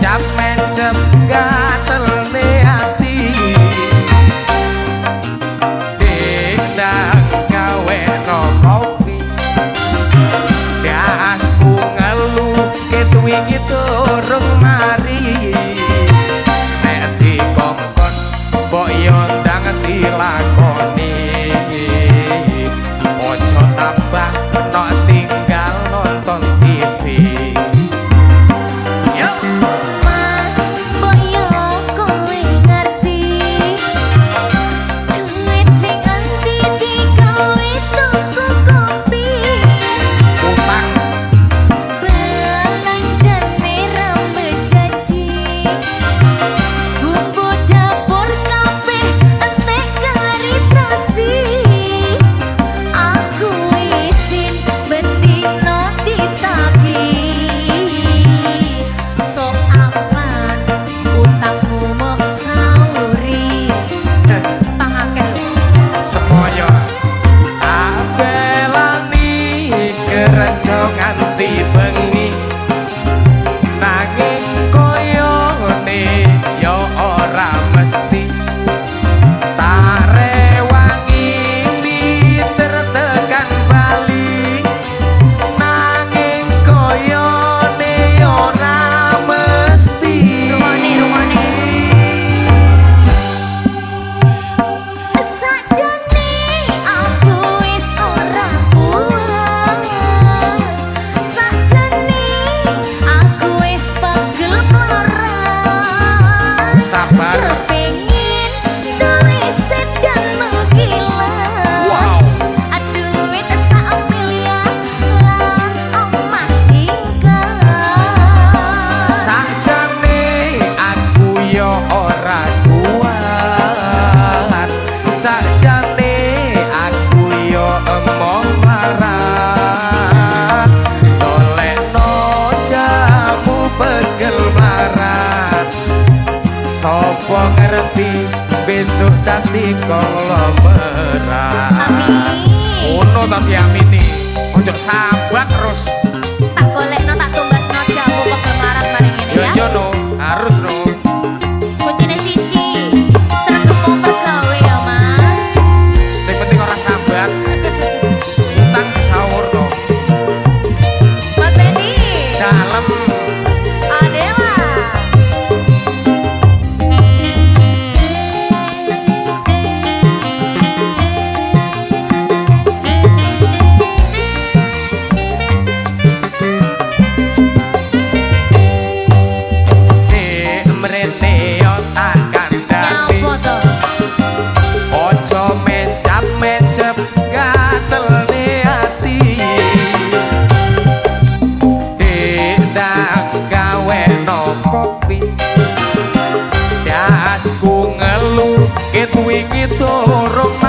mencap gatelne ati dendang gawe no kopi dasku ngelu ketwingi turung mari nek dikongkon mbok yo ndang dilakoni ojo tambah no tinggal nonton TV. Nganti bengi nanging koyone yo ora mesti tak rewangi miter tekan bali nanging koyone yo ora mesti rungone sakjane aku wis ora kuat sabar kepengin duwe sedan mengkilat wow aduh wit sak miliar lan omah tinggal sakjane aku yo ora kuat sakjane aku yo emoh marah dolekno jamu pegel marah sopo ngerti besok dadi konglomerat amin ono tapi amini ojo sabar terus tak golekno tak tumbasno jamu pegemaran maring ngene ya yo no harus no kuncine siji sregep kompor gawe ya mas sing penting ora sabar utang sahur no Mas Bendi dalam Adela mencap gatelne ati dendang gawe no kopi dasku ngelu ketwingi turung